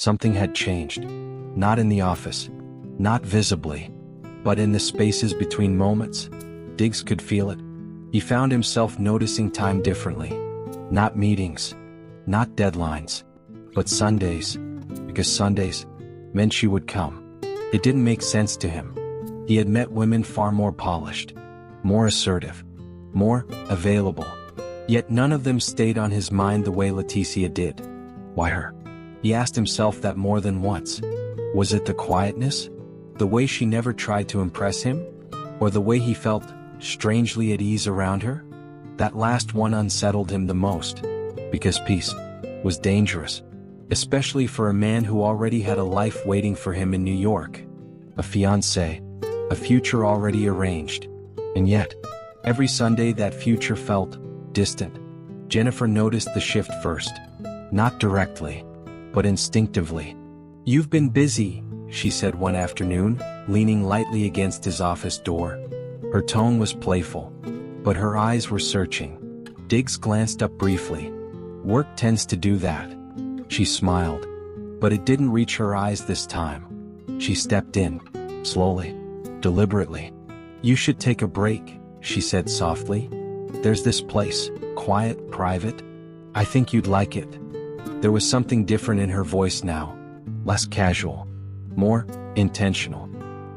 Something had changed. Not in the office, not visibly, but in the spaces between moments. Diggs could feel it. He found himself noticing time differently. Not meetings, not deadlines, but Sundays, because Sundays meant she would come. It didn't make sense to him. He had met women far more polished, more assertive, more available. Yet none of them stayed on his mind the way Leticia did. Why her? He asked himself that more than once. Was it the quietness? The way she never tried to impress him? Or the way he felt strangely at ease around her? That last one unsettled him the most, because peace was dangerous, especially for a man who already had a life waiting for him in New York. A fiancé, a future already arranged. And yet, every Sunday that future felt distant. Jennifer noticed the shift first. Not directly, but instinctively. "You've been busy," she said one afternoon, leaning lightly against his office door. Her tone was playful, but her eyes were searching. Diggs glanced up briefly. "Work tends to do that." She smiled, but it didn't reach her eyes this time. She stepped in, slowly, deliberately. "You should take a break," she said softly. "There's this place, quiet, private. I think you'd like it." There was something different in her voice now. Less casual, more intentional.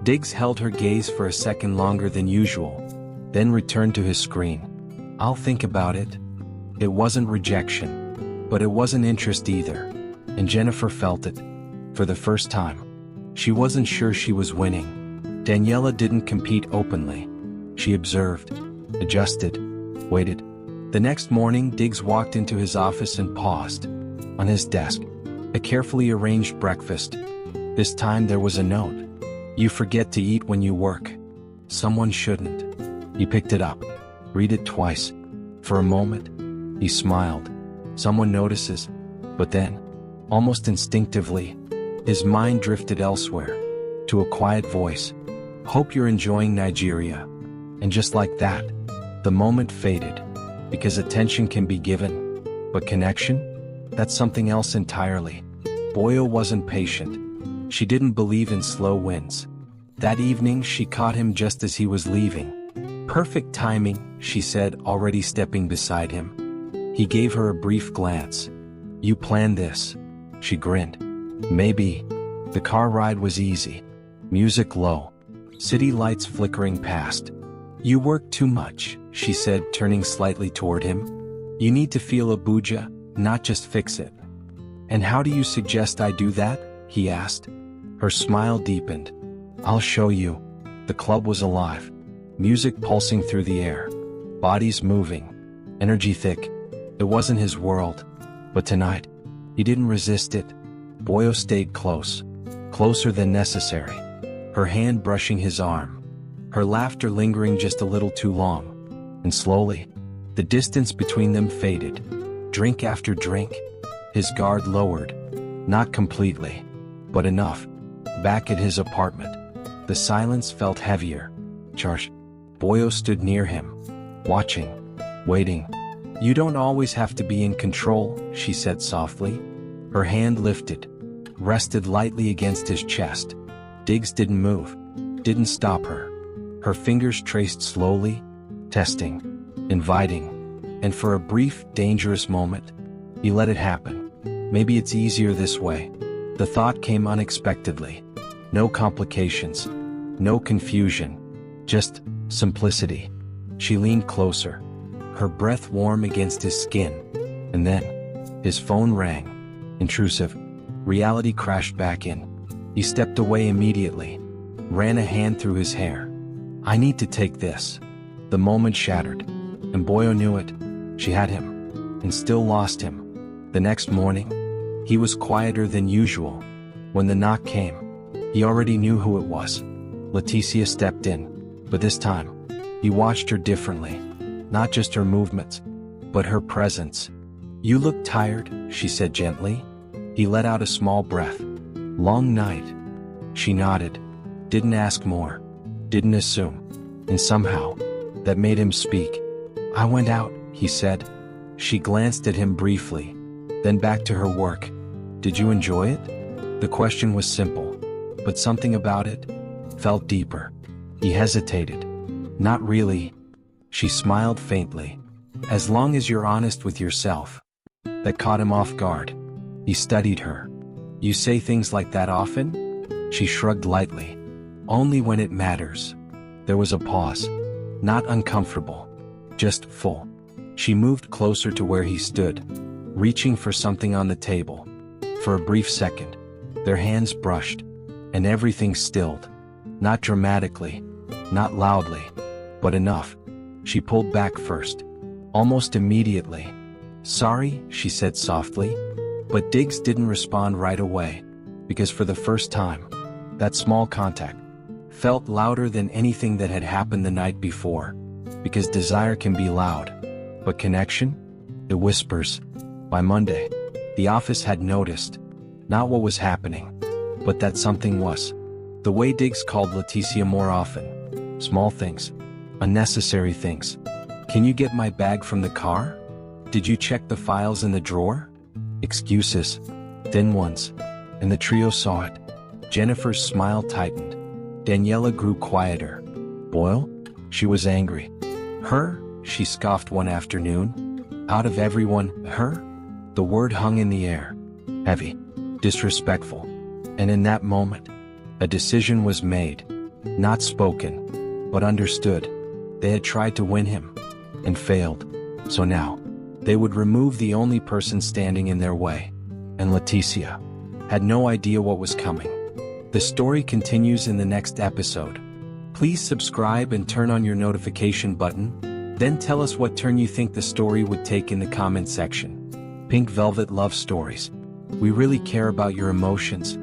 Diggs held her gaze for a second longer than usual, then returned to his screen. "I'll think about it." It wasn't rejection, but it wasn't interest either, and Jennifer felt it. For the first time. She wasn't sure she was winning. Daniela didn't compete openly. She observed, adjusted, waited. The next morning, Diggs walked into his office and paused. On his desk, a carefully arranged breakfast. This time there was a note. "You forget to eat when you work. Someone shouldn't." He picked it up. Read it twice. For a moment, he smiled. Someone notices. But then, almost instinctively, his mind drifted elsewhere, to a quiet voice. "Hope you're enjoying Nigeria." And just like that, the moment faded. Because attention can be given, but connection? That's something else entirely. Boyo wasn't patient. She didn't believe in slow wins. That evening she caught him just as he was leaving. "Perfect timing," she said, already stepping beside him. He gave her a brief glance. "You planned this?" She grinned. "Maybe." The car ride was easy. Music low. City lights flickering past. "You work too much," she said, turning slightly toward him. "You need to feel Abuja, not just fix it." "And how do you suggest I do that?" he asked. Her smile deepened. "I'll show you." The club was alive. Music pulsing through the air. Bodies moving. Energy thick. It wasn't his world. But tonight, he didn't resist it. Boyo stayed close. Closer than necessary. Her hand brushing his arm. Her laughter lingering just a little too long. And slowly, the distance between them faded. Drink after drink. His guard lowered. Not completely, but enough. Back at his apartment, the silence felt heavier. Charged. Boyo stood near him, watching, waiting. "You don't always have to be in control," she said softly. Her hand lifted, rested lightly against his chest. Diggs didn't move, didn't stop her. Her fingers traced slowly, testing, inviting, and for a brief, dangerous moment, he let it happen. Maybe it's easier this way. The thought came unexpectedly. No complications, no confusion, just simplicity. She leaned closer, her breath warm against his skin. And then, his phone rang. Intrusive. Reality crashed back in. He stepped away immediately, ran a hand through his hair. "I need to take this." The moment shattered, and Boyo knew it. She had him, and still lost him. The next morning, he was quieter than usual. When the knock came, he already knew who it was. Leticia stepped in, but this time, he watched her differently. Not just her movements, but her presence. "You look tired," she said gently. He let out a small breath. "Long night." She nodded. Didn't ask more. Didn't assume. And somehow, that made him speak. "I went out," he said. She glanced at him briefly, then back to her work. "Did you enjoy it?" The question was simple, but something about it felt deeper. He hesitated. Not really. She smiled faintly. As long as you're honest with yourself. That caught him off guard. He studied her. You say things like that often? She shrugged lightly. Only when it matters. There was a pause. Not uncomfortable. Just full. She moved closer to where he stood, reaching for something on the table. For a brief second, their hands brushed, and everything stilled. Not dramatically, not loudly, but enough. She pulled back first. Almost immediately. Sorry, she said softly. But Diggs didn't respond right away, because for the first time, that small contact felt louder than anything that had happened the night before. Because desire can be loud, but connection? It whispers. By Monday, the office had noticed, not what was happening, but that something was. The way Diggs called Leticia more often. Small things. Unnecessary things. Can you get my bag from the car? Did you check the files in the drawer? Excuses. Thin ones. And the trio saw it. Jennifer's smile tightened. Daniela grew quieter. Boyle? She was angry. Her? She scoffed one afternoon. Out of everyone, her? The word hung in the air. Heavy. Disrespectful. And in that moment, a decision was made. Not spoken, but understood. They had tried to win him, and failed. So now, they would remove the only person standing in their way. And Leticia had no idea what was coming. The story continues in the next episode. Please subscribe and turn on your notification button. Then tell us what turn you think the story would take in the comment section. Pink Velvet Love Stories. We really care about your emotions,